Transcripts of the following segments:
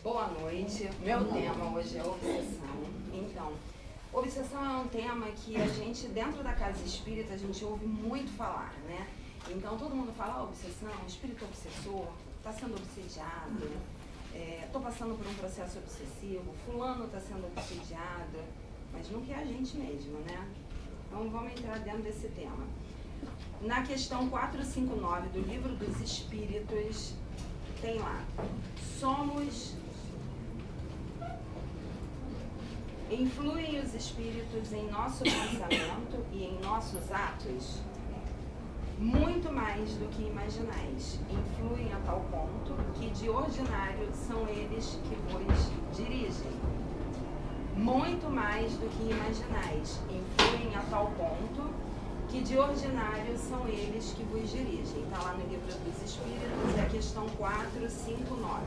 Boa noite. Meu tema hoje é obsessão. Então, obsessão é um tema que a gente, dentro da casa espírita, a gente ouve muito falar, né? Então, todo mundo fala, obsessão, espírito obsessor, está sendo obsediado, estou passando por um processo obsessivo, fulano está sendo obsediado, mas nunca é a gente mesmo, né? Então, vamos entrar dentro desse tema. Na questão 459 do Livro dos Espíritos, tem lá, influem os espíritos em nosso pensamento e em nossos atos? Muito mais do que imaginais. Influem a tal ponto que de ordinário são eles que vos dirigem. Muito mais do que imaginais. Influem a tal ponto que de ordinário são eles que vos dirigem. Está lá no Livro dos Espíritos, é a questão 459.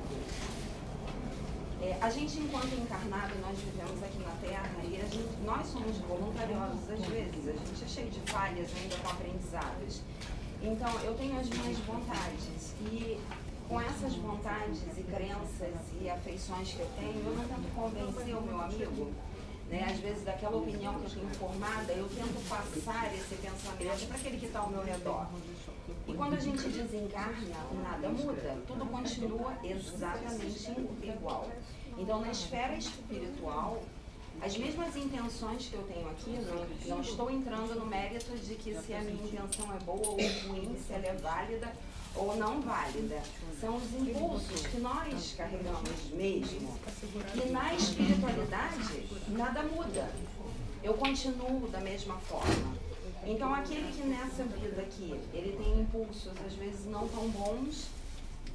A gente, enquanto encarnado, nós vivemos aqui na Terra e nós somos voluntariosos às vezes, a gente é cheio de falhas ainda com aprendizados. Então, eu tenho as minhas vontades e com essas vontades e crenças e afeições que eu tenho, eu não tento convencer o meu amigo, né? Às vezes, daquela opinião que eu tenho formada, eu tento passar esse pensamento para aquele que está ao meu redor. E quando a gente desencarna, nada muda, tudo continua exatamente igual. Então, na esfera espiritual, as mesmas intenções que eu tenho aqui, não estou entrando no mérito de que se a minha intenção é boa ou ruim, se ela é válida ou não válida. São os impulsos que nós carregamos mesmo. E na espiritualidade, nada muda. Eu continuo da mesma forma. Então, aquele que nessa vida aqui, ele tem impulsos, às vezes não tão bons,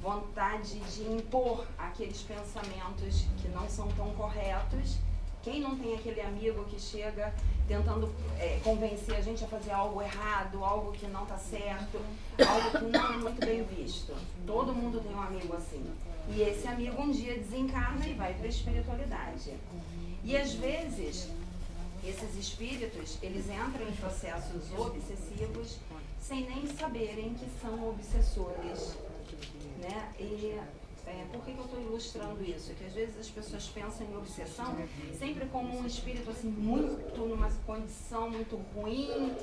vontade de impor aqueles pensamentos que não são tão corretos. Quem não tem aquele amigo que chega tentando convencer a gente a fazer algo errado, algo que não está certo, algo que não é muito bem visto? Todo mundo tem um amigo assim. E esse amigo um dia desencarna e vai para a espiritualidade. E às vezes, esses espíritos, eles entram em processos obsessivos sem nem saberem que são obsessores, né? E por que eu estou ilustrando isso? Que às vezes as pessoas pensam em obsessão sempre como um espírito assim, muito numa condição muito ruim,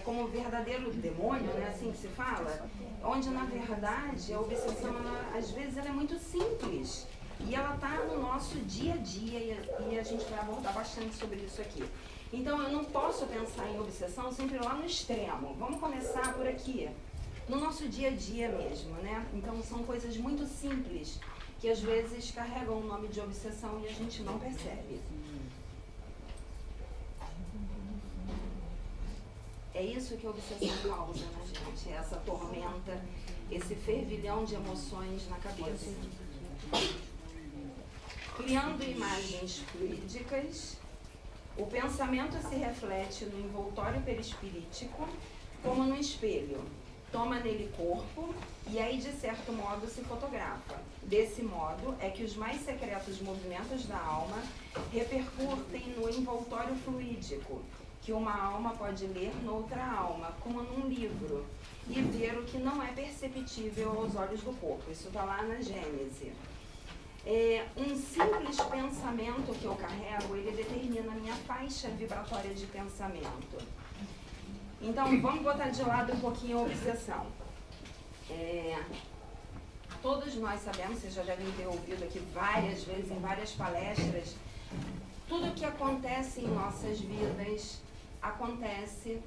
como um verdadeiro demônio, né? Assim que se fala, onde na verdade a obsessão, às vezes ela é muito simples. E ela está no nosso dia a dia e a gente vai abordar bastante sobre isso aqui. Então, eu não posso pensar em obsessão sempre lá no extremo. Vamos começar por aqui, no nosso dia a dia mesmo, né? Então, são coisas muito simples que às vezes carregam o nome de obsessão e a gente não percebe. É isso que a obsessão causa na gente, essa tormenta, esse fervilhão de emoções na cabeça. Criando imagens fluídicas, o pensamento se reflete no envoltório perispirítico como no espelho. Toma nele corpo e aí, de certo modo, se fotografa. Desse modo é que os mais secretos movimentos da alma repercutem no envoltório fluídico, que uma alma pode ler noutra alma, como num livro, e ver o que não é perceptível aos olhos do corpo. Isso está lá na Gênese. Um simples pensamento que eu carrego, ele determina a minha faixa vibratória de pensamento. Então, vamos botar de lado um pouquinho a obsessão. Todos nós sabemos, vocês já devem ter ouvido aqui várias vezes, em várias palestras, tudo que acontece em nossas vidas acontece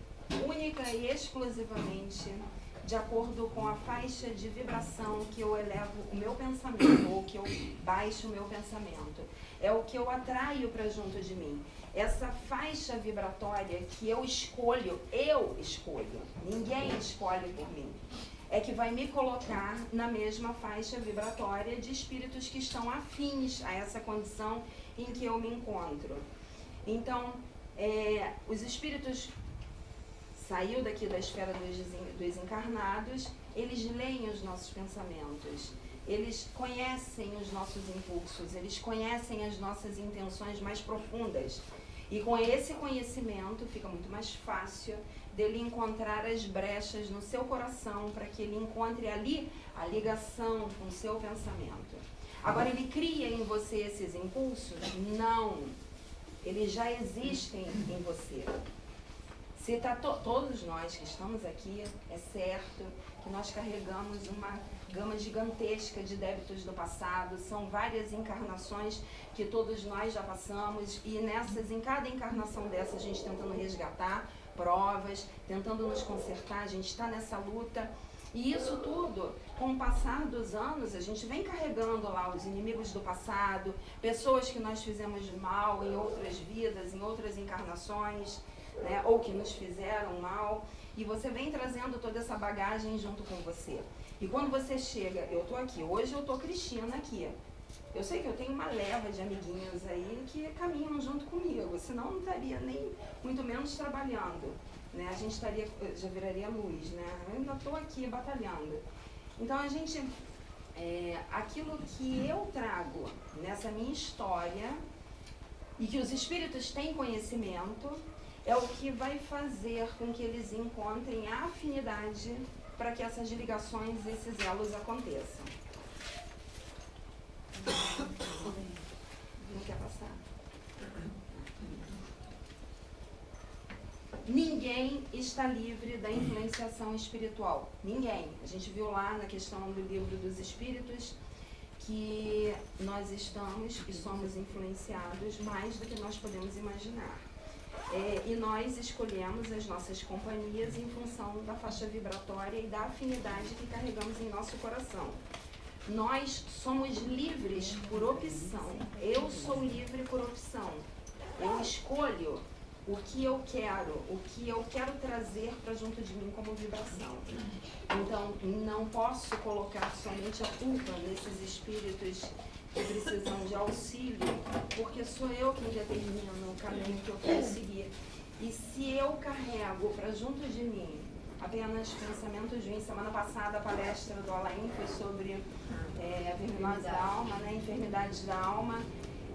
única e exclusivamente de acordo com a faixa de vibração que eu elevo o meu pensamento, ou que eu baixo o meu pensamento. É o que eu atraio para junto de mim. Essa faixa vibratória que eu escolho, ninguém escolhe por mim, é que vai me colocar na mesma faixa vibratória de espíritos que estão afins a essa condição em que eu me encontro. Então, os espíritos saiu daqui da esfera dos encarnados, eles leem os nossos pensamentos, eles conhecem os nossos impulsos, eles conhecem as nossas intenções mais profundas. E com esse conhecimento fica muito mais fácil dele encontrar as brechas no seu coração para que ele encontre ali a ligação com o seu pensamento. Agora, ele cria em você esses impulsos? Não. Eles já existem em você. Se tá todos nós que estamos aqui, é certo que nós carregamos uma gama gigantesca de débitos do passado, são várias encarnações que todos nós já passamos, e em cada encarnação dessa a gente tentando resgatar provas, tentando nos consertar, a gente está nessa luta. E isso tudo, com o passar dos anos, a gente vem carregando lá os inimigos do passado, pessoas que nós fizemos mal em outras vidas, em outras encarnações, né, ou que nos fizeram mal, e você vem trazendo toda essa bagagem junto com você. E quando você chega, eu tô aqui, hoje eu tô Cristina aqui, eu sei que eu tenho uma leva de amiguinhos aí que caminham junto comigo, senão não estaria nem muito menos trabalhando, né? A gente estaria, já viraria luz, né? Eu ainda tô aqui batalhando. Então a gente, aquilo que eu trago nessa minha história e que os espíritos têm conhecimento, é o que vai fazer com que eles encontrem a afinidade para que essas ligações, esses elos aconteçam. Não quer passar? Ninguém está livre da influenciação espiritual. Ninguém. A gente viu lá na questão do livro dos Espíritos que nós estamos e somos influenciados mais do que nós podemos imaginar. E nós escolhemos as nossas companhias em função da faixa vibratória e da afinidade que carregamos em nosso coração. Nós somos livres por opção. Eu sou livre por opção. Eu escolho o que eu quero trazer para junto de mim como vibração. Então, não posso colocar somente a culpa nesses espíritos que precisam de auxílio, porque sou eu quem determino o caminho que eu quero seguir. E se eu carrego para junto de mim apenas pensamentos ruins, semana passada a palestra do Alain foi sobre a verminose da alma, né, enfermidades da alma.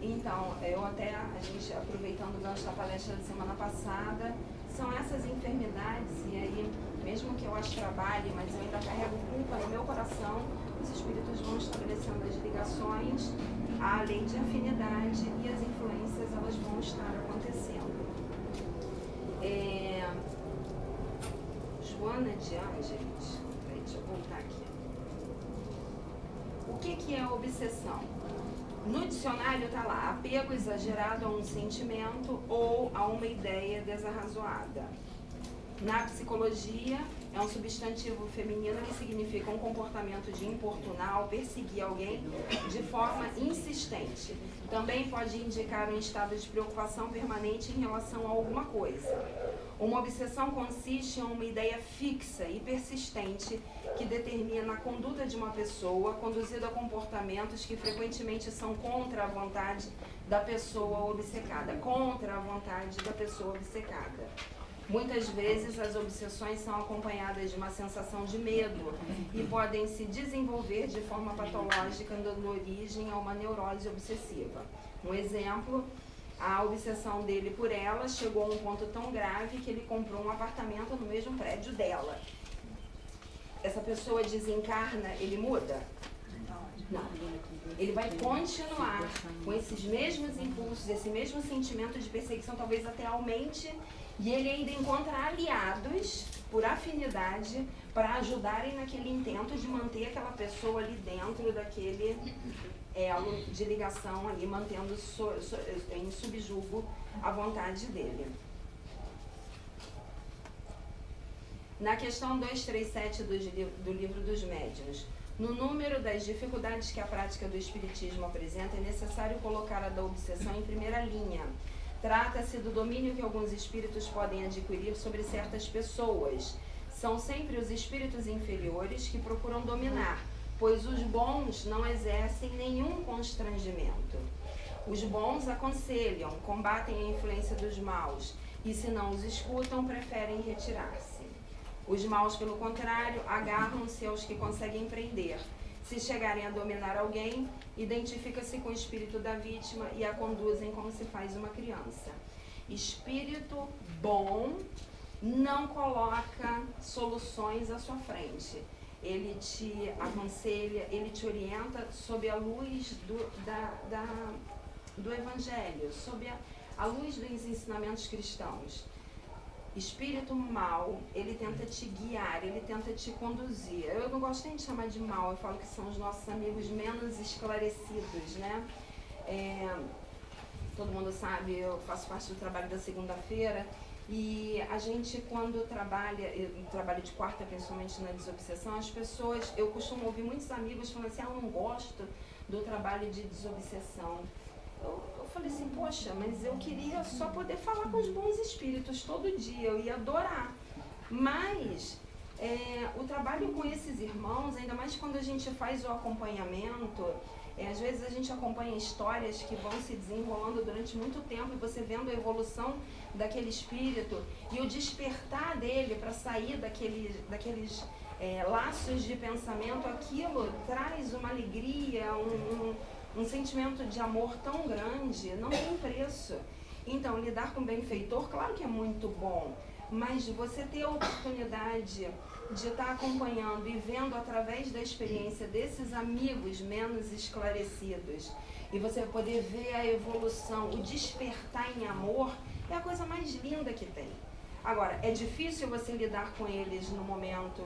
Então, a gente aproveitando o gancho da palestra da semana passada, são essas enfermidades, e aí, mesmo que eu as trabalhe, mas eu ainda carrego culpa no meu coração, os espíritos vão estabelecendo as ligações, a lei de afinidade e as influências, elas vão estar acontecendo. Joana de Ângeles, deixa eu voltar aqui. O que é obsessão? No dicionário está lá, apego exagerado a um sentimento ou a uma ideia desarrazoada. Na psicologia, é um substantivo feminino que significa um comportamento de importunar ou perseguir alguém de forma insistente. Também pode indicar um estado de preocupação permanente em relação a alguma coisa. Uma obsessão consiste em uma ideia fixa e persistente que determina a conduta de uma pessoa, conduzida a comportamentos que frequentemente são contra a vontade da pessoa obcecada. Contra a vontade da pessoa obcecada. Muitas vezes as obsessões são acompanhadas de uma sensação de medo e podem se desenvolver de forma patológica, dando origem a uma neurose obsessiva. Um exemplo, a obsessão dele por ela chegou a um ponto tão grave que ele comprou um apartamento no mesmo prédio dela. Essa pessoa desencarna, ele muda? Não. Ele vai continuar com esses mesmos impulsos, esse mesmo sentimento de perseguição, talvez até aumente, e ele ainda encontra aliados por afinidade para ajudarem naquele intento de manter aquela pessoa ali dentro daquele elo de ligação ali, mantendo em subjugo a vontade dele. Na questão 237 do livro dos médiuns, no número das dificuldades que a prática do espiritismo apresenta, é necessário colocar a da obsessão em primeira linha. Trata-se do domínio que alguns espíritos podem adquirir sobre certas pessoas. São sempre os espíritos inferiores que procuram dominar, pois os bons não exercem nenhum constrangimento. Os bons aconselham, combatem a influência dos maus, e se não os escutam, preferem retirar-se. Os maus, pelo contrário, agarram-se aos que conseguem prender. Se chegarem a dominar alguém, identifica-se com o espírito da vítima e a conduzem como se faz uma criança. Espírito bom não coloca soluções à sua frente. ele te aconselha, ele te orienta sob a luz do Evangelho, sob a luz dos ensinamentos cristãos. Espírito mal, ele tenta te guiar, ele tenta te conduzir. Eu não gosto nem de chamar de mal, eu falo que são os nossos amigos menos esclarecidos, né? Todo mundo sabe, eu faço parte do trabalho da segunda-feira, e a gente, quando trabalha, eu trabalho de quarta, principalmente na desobsessão, as pessoas, eu costumo ouvir muitos amigos falando assim, eu não gosto do trabalho de desobsessão. Eu falei assim, poxa, mas eu queria só poder falar com os bons espíritos todo dia, eu ia adorar. Mas o trabalho com esses irmãos, ainda mais quando a gente faz o acompanhamento, às vezes a gente acompanha histórias que vão se desenrolando durante muito tempo e você vendo a evolução daquele espírito e o despertar dele para sair daqueles laços de pensamento, aquilo traz uma alegria, um sentimento de amor tão grande, não tem preço. Então, lidar com o benfeitor, claro que é muito bom, mas você ter a oportunidade de estar acompanhando e vendo através da experiência desses amigos menos esclarecidos, e você poder ver a evolução, o despertar em amor, é a coisa mais linda que tem. Agora, é difícil você lidar com eles no momento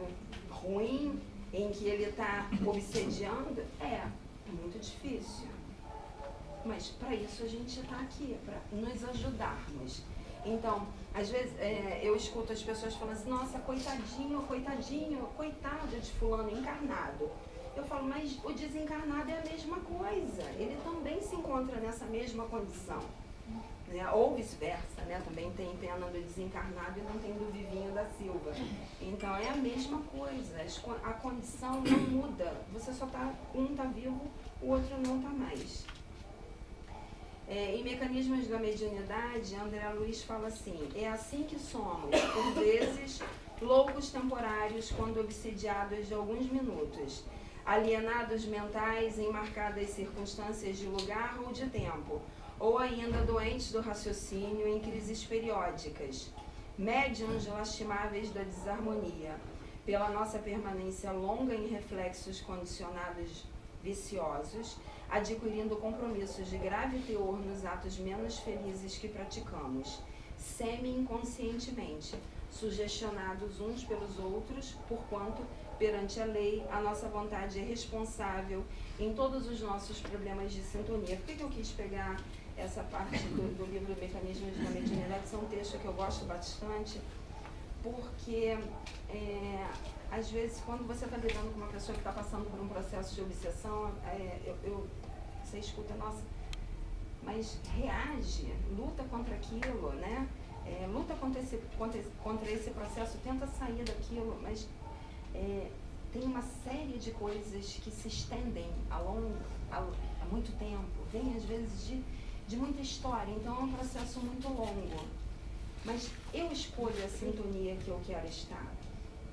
ruim, em que ele está obsediando? É muito difícil. Mas para isso a gente está aqui, para nos ajudarmos. Então, às vezes eu escuto as pessoas falando assim, nossa, coitadinho, coitado de fulano encarnado. Eu falo, mas o desencarnado é a mesma coisa, ele também se encontra nessa mesma condição. Né? Ou vice-versa, né? Também tem pena do desencarnado e não tem do Vivinho da Silva. Então é a mesma coisa, a condição não muda, você só tá, um está vivo, o outro não está mais. Em Mecanismos da Mediunidade, André Luiz fala assim, é assim que somos, por vezes, loucos temporários quando obsediados de alguns minutos, alienados mentais em marcadas circunstâncias de lugar ou de tempo, ou ainda doentes do raciocínio em crises periódicas, médiuns lastimáveis da desarmonia, pela nossa permanência longa em reflexos condicionados viciosos, adquirindo compromissos de grave teor nos atos menos felizes que praticamos, semi-inconscientemente, sugestionados uns pelos outros, porquanto, perante a lei, a nossa vontade é responsável em todos os nossos problemas de sintonia. Por que eu quis pegar essa parte do livro Mecanismos da Mediunidade? São textos que eu gosto bastante, porque às vezes quando você está lidando com uma pessoa que está passando por um processo de obsessão, você escuta, nossa, mas reage, luta contra aquilo, né? Luta contra esse processo, tenta sair daquilo, mas tem uma série de coisas que se estendem há muito tempo, vem às vezes de muita história, então é um processo muito longo. Mas eu escolho a sintonia que eu quero estar.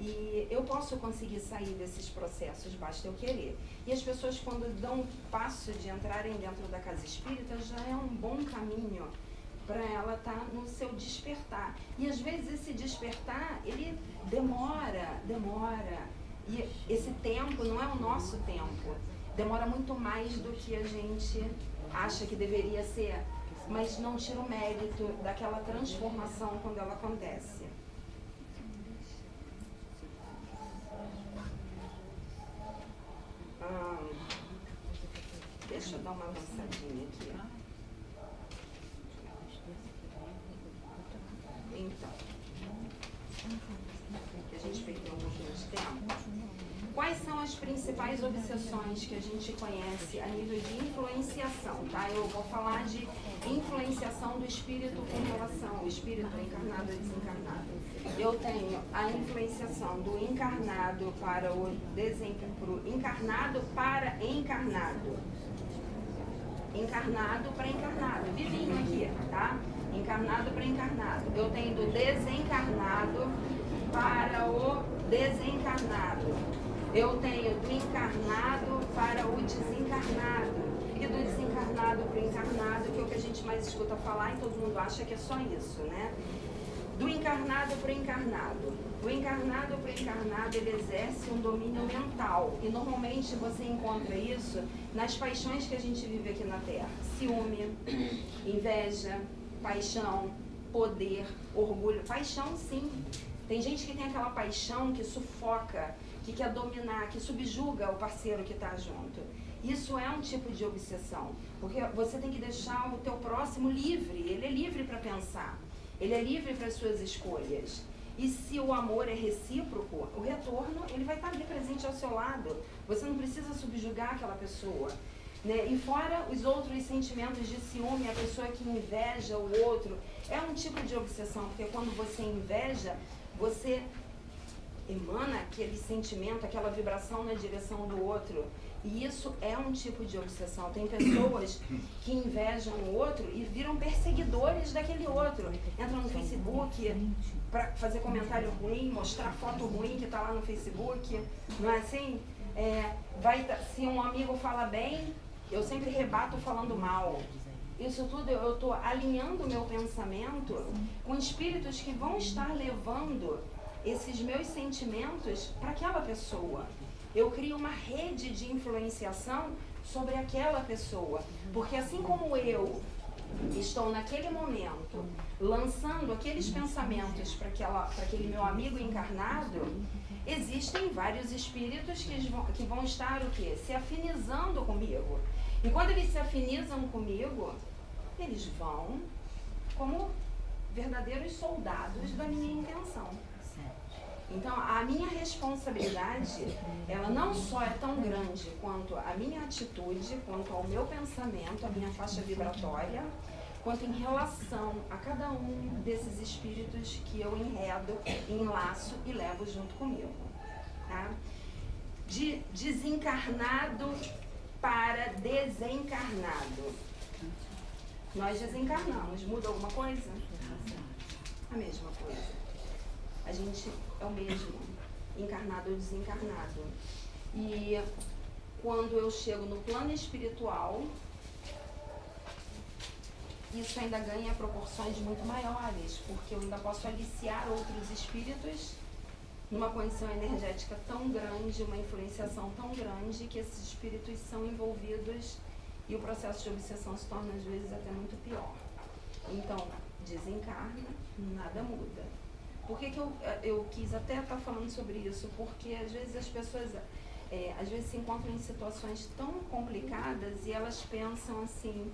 E eu posso conseguir sair desses processos, basta eu querer. E as pessoas, quando dão o passo de entrarem dentro da casa espírita, já é um bom caminho para ela estar no seu despertar. E às vezes esse despertar, ele demora. E esse tempo não é o nosso tempo. Demora muito mais do que a gente acha que deveria ser, mas não tira o mérito daquela transformação quando ela acontece. Deixa eu dar uma avançadinha aqui. Então, que a gente perdeu um pouquinho de tempo. Quais são as principais obsessões que a gente conhece a nível de influenciação, tá? Eu vou falar de influenciação do espírito com relação ao espírito encarnado e desencarnado. Eu tenho a influenciação do encarnado para o encarnado para encarnado. Encarnado para encarnado. Vivinho aqui, tá? Encarnado para encarnado. Eu tenho do desencarnado para o desencarnado. Eu tenho do encarnado para o desencarnado. E do desencarnado para o encarnado, que é o que a gente mais escuta falar e todo mundo acha que é só isso, né? Do encarnado para o encarnado. O encarnado para o encarnado, ele exerce um domínio mental. E normalmente você encontra isso nas paixões que a gente vive aqui na Terra. Ciúme, inveja, paixão, poder, orgulho. Paixão, sim. Tem gente que tem aquela paixão que sufoca, que quer dominar, que subjuga o parceiro que está junto. Isso é um tipo de obsessão. Porque você tem que deixar o teu próximo livre. Ele é livre para pensar. Ele é livre para as suas escolhas. E se o amor é recíproco, o retorno, ele vai estar ali presente ao seu lado. Você não precisa subjugar aquela pessoa. Né? E fora os outros sentimentos de ciúme, a pessoa que inveja o outro, é um tipo de obsessão. Porque quando você inveja, você emana aquele sentimento, aquela vibração na direção do outro. E isso é um tipo de obsessão. Tem pessoas que invejam o outro e viram perseguidores daquele outro. Entram no Facebook para fazer comentário ruim, mostrar foto ruim que está lá no Facebook. Não é assim? Se um amigo fala bem, eu sempre rebato falando mal. Isso tudo eu estou alinhando o meu pensamento com espíritos que vão estar levando esses meus sentimentos para aquela pessoa. Eu crio uma rede de influenciação sobre aquela pessoa. Porque assim como eu estou naquele momento lançando aqueles pensamentos para aquele meu amigo encarnado, existem vários espíritos que vão estar o quê? Se afinizando comigo. E quando eles se afinizam comigo, eles vão como verdadeiros soldados da minha intenção. Então, a minha responsabilidade, ela não só é tão grande quanto a minha atitude, quanto ao meu pensamento, a minha faixa vibratória, quanto em relação a cada um desses espíritos que eu enredo, enlaço e levo junto comigo. Tá? De desencarnado para desencarnado. Nós desencarnamos. Muda alguma coisa? A mesma coisa. A gente é o mesmo, encarnado ou desencarnado. E quando eu chego no plano espiritual, isso ainda ganha proporções muito maiores, porque eu ainda posso aliciar outros espíritos numa condição energética tão grande, uma influenciação tão grande, que esses espíritos são envolvidos e o processo de obsessão se torna às vezes até muito pior. Então, desencarna, nada muda. Por que eu quis até estar falando sobre isso? Porque às vezes as pessoas às vezes se encontram em situações tão complicadas e elas pensam assim: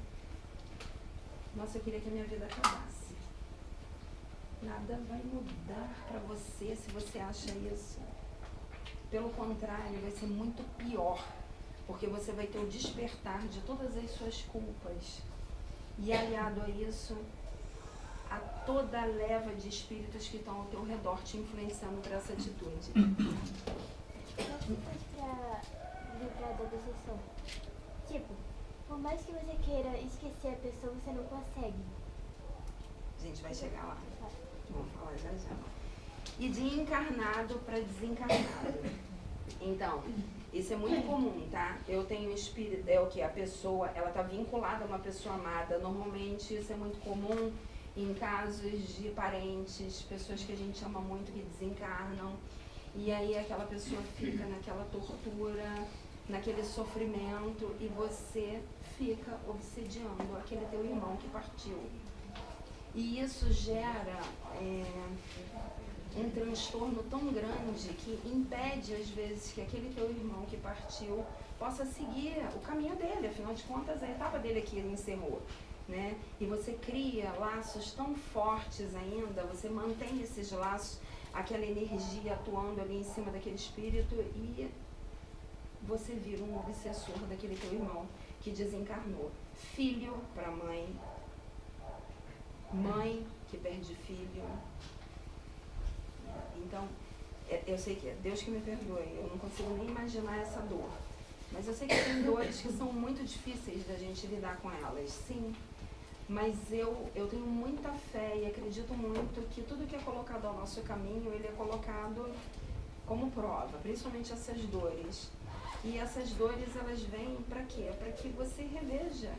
nossa, eu queria que a minha vida acabasse. Nada vai mudar para você se você acha isso. Pelo contrário, vai ser muito pior, porque você vai ter o despertar de todas as suas culpas. E aliado a isso, a toda a leva de espíritos que estão ao teu redor te influenciando para essa atitude. Como você faz para livrar da decepção? Tipo, por mais que você queira esquecer a pessoa, você não consegue. A gente vai chegar lá. Vamos falar já já. E de encarnado para desencarnado. Então, isso é muito comum, tá? Eu tenho espírito, é o que? A pessoa, ela está vinculada a uma pessoa amada. Normalmente isso é muito comum em casos de parentes, pessoas que a gente ama muito que desencarnam. E aí aquela pessoa fica naquela tortura, naquele sofrimento, e você fica obsediando aquele teu irmão que partiu. E isso gera um transtorno tão grande que impede, às vezes, que aquele teu irmão que partiu possa seguir o caminho dele. Afinal de contas, a etapa dele aqui encerrou. Né? E você cria laços tão fortes ainda, você mantém esses laços, aquela energia atuando ali em cima daquele espírito, e você vira um obsessor daquele teu irmão que desencarnou. Filho para mãe, mãe que perde filho. Então, eu sei que é Deus que me perdoe, eu não consigo nem imaginar essa dor. Mas eu sei que tem dores que são muito difíceis da gente lidar com elas, sim. Mas eu tenho muita fé e acredito muito que tudo que é colocado ao nosso caminho, ele é colocado como prova, principalmente essas dores. E essas dores, elas vêm para quê? Para que você reveja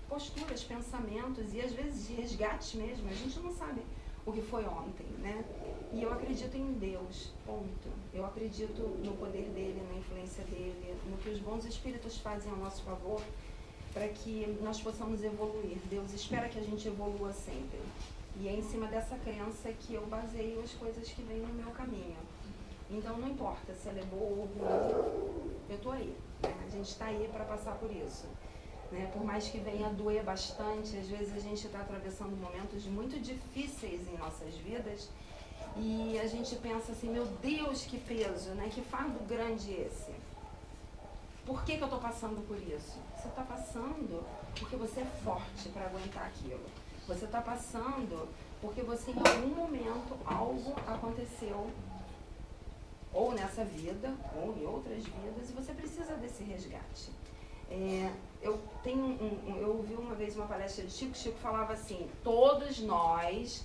posturas, pensamentos e às vezes de resgate mesmo. A gente não sabe o que foi ontem, né? E eu acredito em Deus, ponto. Eu acredito no poder dele, na influência dele, no que os bons espíritos fazem ao nosso favor para que nós possamos evoluir. Deus espera que a gente evolua sempre. E é em cima dessa crença que eu baseio as coisas que vêm no meu caminho. Então não importa se ela é boa ou ruim, eu tô aí, né? A gente está aí para passar por isso, né? Por mais que venha a doer bastante, às vezes a gente está atravessando momentos muito difíceis em nossas vidas e a gente pensa assim, meu Deus, que peso, né? Que fardo grande esse. Por que eu estou passando por isso? Você está passando porque você é forte para aguentar aquilo. Você está passando porque você em algum momento algo aconteceu, ou nessa vida, ou em outras vidas, e você precisa desse resgate. Eu ouvi uma vez uma palestra de Chico falava assim, todos nós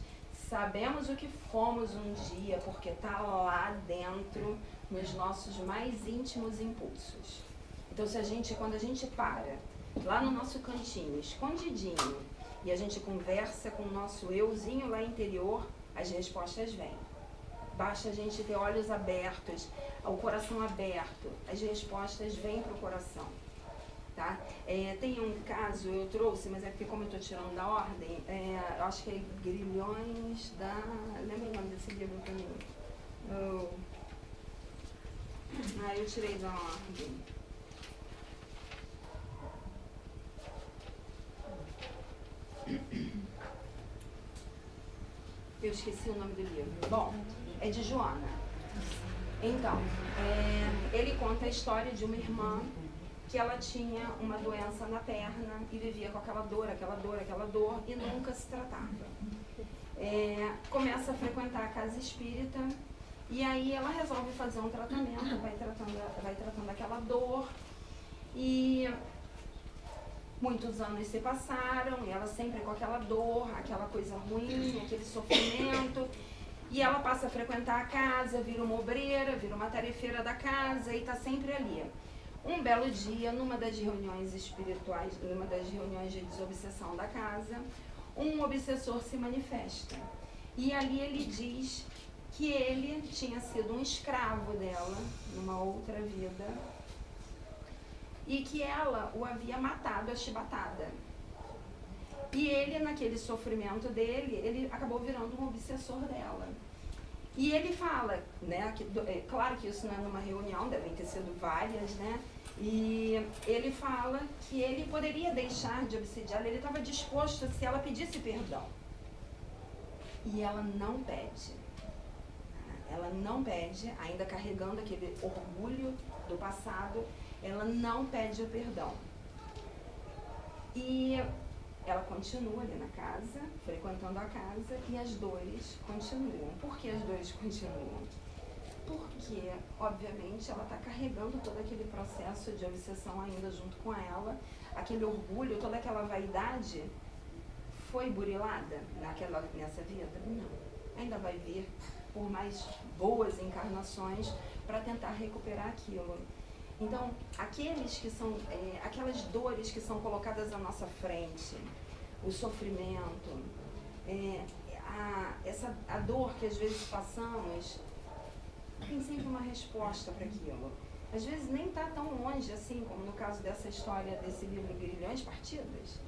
sabemos o que fomos um dia, porque está lá dentro, nos nossos mais íntimos impulsos. Então, quando a gente para, lá no nosso cantinho, escondidinho, e a gente conversa com o nosso euzinho lá interior, as respostas vêm. Basta a gente ter olhos abertos, o coração aberto, as respostas vêm para o coração. Tá? Tem um caso, eu trouxe, mas é porque como eu estou tirando da ordem, eu acho que é Grilhões da... Lembra o nome desse livro para mim? Eu tirei da ordem. Eu esqueci o nome do livro. Bom, é de Joana. Então, ele conta a história de uma irmã que ela tinha uma doença na perna e vivia com aquela dor e nunca se tratava. Começa a frequentar a casa espírita e aí ela resolve fazer um tratamento, vai tratando aquela dor e muitos anos se passaram e ela sempre com aquela dor, aquela coisa ruim, aquele sofrimento. E ela passa a frequentar a casa, vira uma obreira, vira uma tarefeira da casa e está sempre ali. Um belo dia, numa das reuniões espirituais, numa das reuniões de desobsessão da casa, um obsessor se manifesta. E ali ele diz que ele tinha sido um escravo dela, numa outra vida, e que ela o havia matado a chibatada. E ele, naquele sofrimento dele, ele acabou virando um obsessor dela. E ele fala, né, claro que isso não é numa reunião, devem ter sido várias, né, e ele fala que ele poderia deixar de obsediá-la, ele estava disposto se ela pedisse perdão. E ela não pede. Ela não pede, ainda carregando aquele orgulho do passado, ela não pede o perdão. E ela continua ali na casa, frequentando a casa, e as dores continuam. Por que as dores continuam? Porque, obviamente, ela está carregando todo aquele processo de obsessão ainda junto com ela, aquele orgulho, toda aquela vaidade foi burilada nessa vida? Não. Ainda vai vir por mais boas encarnações para tentar recuperar aquilo. Então, aquelas dores que são colocadas à nossa frente, o sofrimento, a dor que às vezes passamos, tem sempre uma resposta para aquilo. Às vezes nem está tão longe assim, como no caso dessa história desse livro Grilhões Partidas.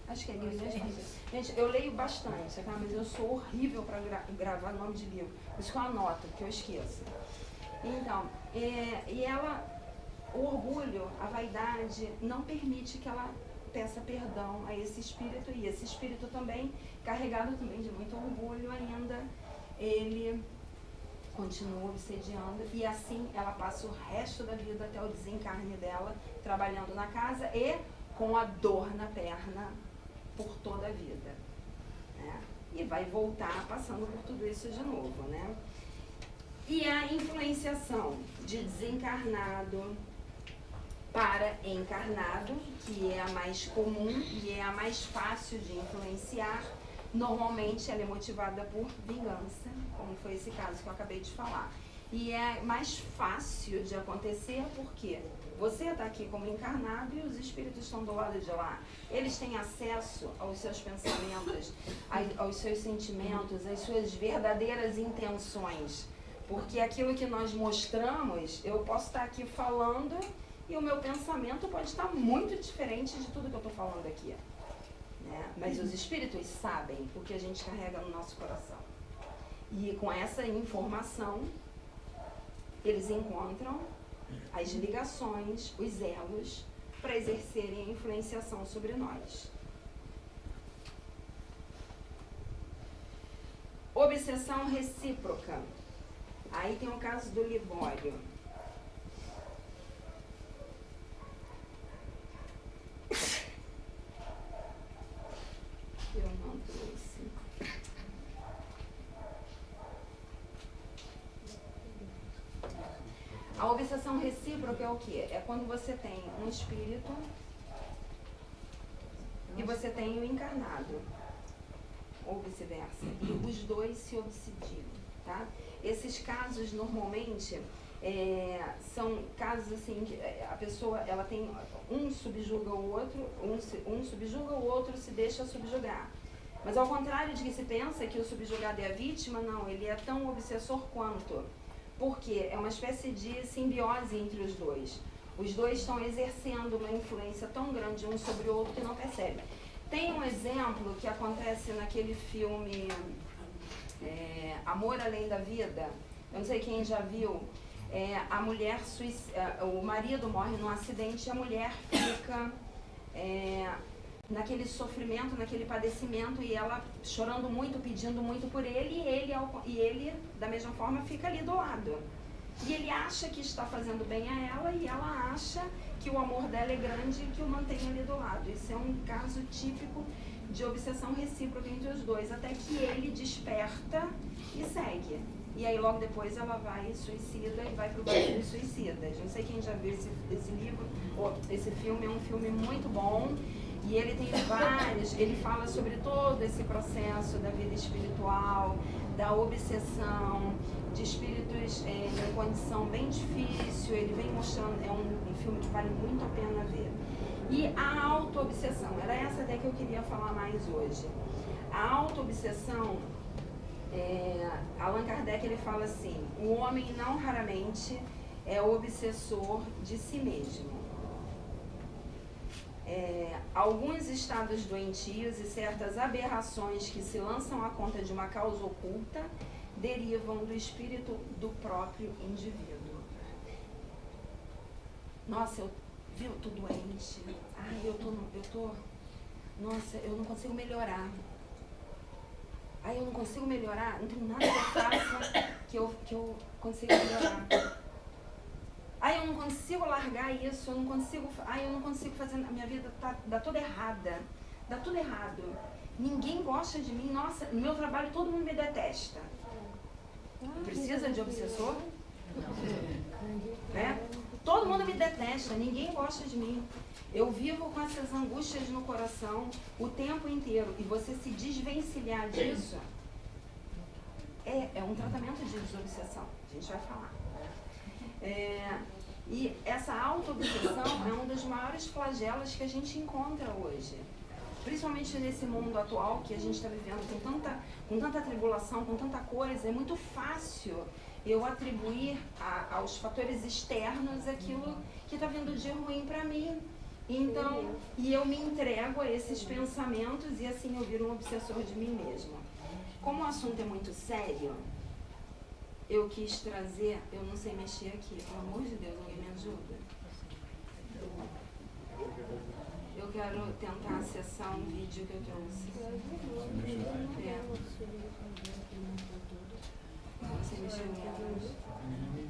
Acho que é Grilhões Partidas. Gente, eu leio bastante, tá? Mas eu sou horrível para gravar nome de livro. Por isso que eu anoto, porque eu esqueço. Então, o orgulho, a vaidade, não permite que ela peça perdão a esse espírito, e esse espírito também, carregado também de muito orgulho ainda, ele continua obsediando, e assim ela passa o resto da vida até o desencarne dela, trabalhando na casa e com a dor na perna por toda a vida, né? E vai voltar passando por tudo isso de novo, né? E a influenciação de desencarnado para encarnado, que é a mais comum e é a mais fácil de influenciar, normalmente ela é motivada por vingança, como foi esse caso que eu acabei de falar. E é mais fácil de acontecer porque você está aqui como encarnado e os espíritos estão do lado de lá. Eles têm acesso aos seus pensamentos, aos seus sentimentos, às suas verdadeiras intenções. Porque aquilo que nós mostramos, eu posso estar aqui falando e o meu pensamento pode estar muito diferente de tudo que eu estou falando aqui. Né? Mas os espíritos sabem o que a gente carrega no nosso coração. E com essa informação, eles encontram as ligações, os elos, para exercerem a influenciação sobre nós. Obsessão recíproca. Aí tem o caso do Libório. Eu não trouxe. A obsessão recíproca é o quê? É quando você tem um espírito e você tem o encarnado, ou vice-versa, e os dois se obsidiam, tá? Esses casos, normalmente, são casos assim, que a pessoa, ela tem, um subjuga o outro, um subjuga o outro se deixa subjugar. Mas ao contrário de que se pensa que o subjugado é a vítima, não, ele é tão obsessor quanto. Porque é uma espécie de simbiose entre os dois. Os dois estão exercendo uma influência tão grande um sobre o outro que não percebe. Tem um exemplo que acontece naquele filme Amor Além da Vida. Eu não sei quem já viu. A mulher o marido morre num acidente e a mulher fica naquele sofrimento, naquele padecimento, e ela chorando muito, pedindo muito por ele, e ele da mesma forma fica ali do lado. E ele acha que está fazendo bem a ela, e ela acha que o amor dela é grande e que o mantém ali do lado. Isso é um caso típico de obsessão recíproca entre os dois, até que ele desperta e segue. E aí logo depois ela vai e suicida e vai para o Vale dos Suicidas. Não sei quem já viu esse livro, esse filme é um filme muito bom. E ele tem vários, ele fala sobre todo esse processo da vida espiritual, da obsessão, de espíritos em condição bem difícil. Ele vem mostrando, é um filme que vale muito a pena ver. E a auto-obsessão, era essa até que eu queria falar mais hoje. A auto-obsessão, Allan Kardec ele fala assim: o homem não raramente é obsessor de si mesmo. Alguns estados doentios e certas aberrações que se lançam à conta de uma causa oculta derivam do espírito do próprio indivíduo. Nossa, eu tô doente. Ai, nossa, eu não consigo melhorar. Ai, eu não consigo melhorar. Não tem nada que eu faça que eu consiga melhorar. Ai, eu não consigo largar isso, eu não consigo fazer, a minha vida dá tudo errada, dá tudo errado. Ninguém gosta de mim, nossa, no meu trabalho todo mundo me detesta. Precisa de obsessor? Todo mundo me detesta, ninguém gosta de mim. Eu vivo com essas angústias no coração o tempo inteiro, e você se desvencilhar disso é um tratamento de desobsessão, a gente vai falar. E essa auto-obsessão é um dos maiores flagelos que a gente encontra hoje. Principalmente nesse mundo atual que a gente está vivendo com tanta tribulação, com tanta coisa, é muito fácil eu atribuir aos fatores externos aquilo que está vindo de ruim para mim. Então, e eu me entrego a esses pensamentos e assim eu viro um obsessor de mim mesma. Como o assunto é muito sério, eu quis trazer, eu não sei mexer aqui, pelo amor de Deus, alguém me ajuda? Eu quero tentar acessar um vídeo que eu trouxe. Não sei mexer menos. Vamos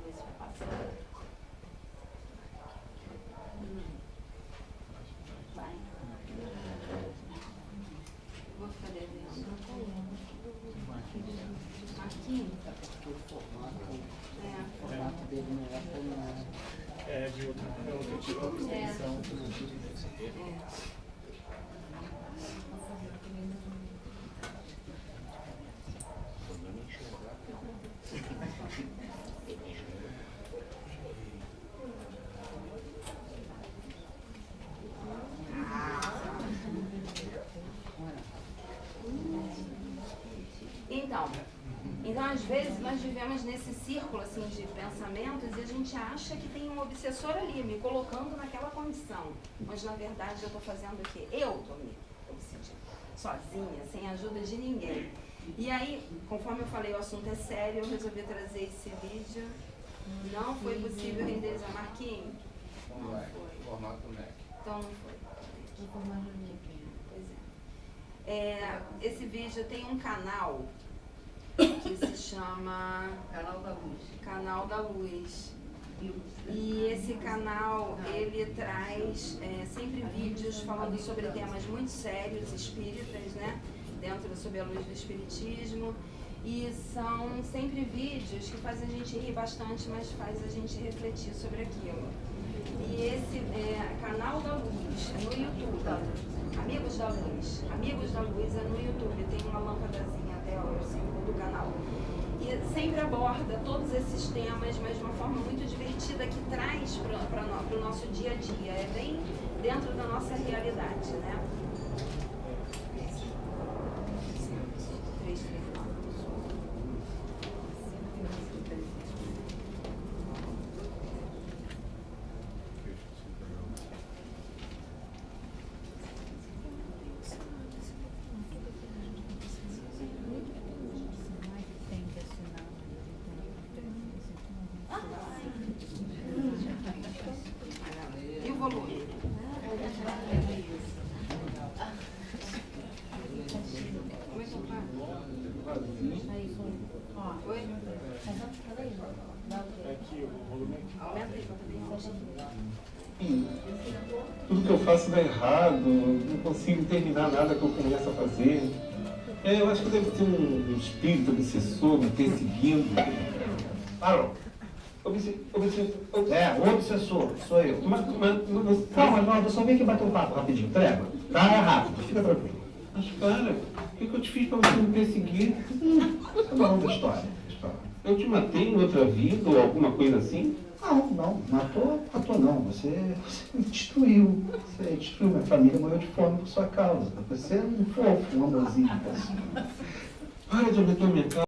ver se vai passar. Vai. Vou ficar devendo. Aqui. O formato dele não é como... de outro tipo de exposição. às vezes, nós vivemos nesse círculo assim, de pensamentos e a gente acha que tem um obsessor ali, me colocando naquela condição. Mas, na verdade, eu estou fazendo o quê? Eu estou me obsedindo, sozinha, sem ajuda de ninguém. E aí, conforme eu falei, o assunto é sério, eu resolvi trazer esse vídeo. Não foi possível renderizar. Marquinhos? Não foi. Formato Mac. Então não foi. Pois é. Esse vídeo tem um canal que se chama Canal da Luz. E esse canal, ele traz sempre vídeos falando sobre temas muito sérios, espíritas, né? Dentro sob a luz do espiritismo. E são sempre vídeos que fazem a gente rir bastante, mas faz a gente refletir sobre aquilo. E esse Canal da Luz é no YouTube, Amigos da Luz. Amigos da Luz é no YouTube, tem uma lâmpadazinha até o símbolo do canal. E sempre aborda todos esses temas, mas de uma forma muito divertida, que traz para o nosso dia a dia. É bem dentro da nossa realidade, né? 334. E o volume? Oi? Aumenta aí, Tudo que eu faço dá errado, não consigo terminar nada que eu começo a fazer. Eu acho que deve ter um espírito obsessor me perseguindo. Parou. O obsessor, sou eu. Calma, Eduardo, só vem aqui bater um papo rapidinho, trégua. Tá? É rápido, fica tranquilo. Mas, cara, o que eu te fiz pra você me perseguir? É uma longa história. Eu te matei em outra vida ou alguma coisa assim? Não, matou não. Você me destruiu. Você destruiu minha família, morreu de fome por sua causa. Você é um fofo, um amorzinho. Para de aumentar minha cara.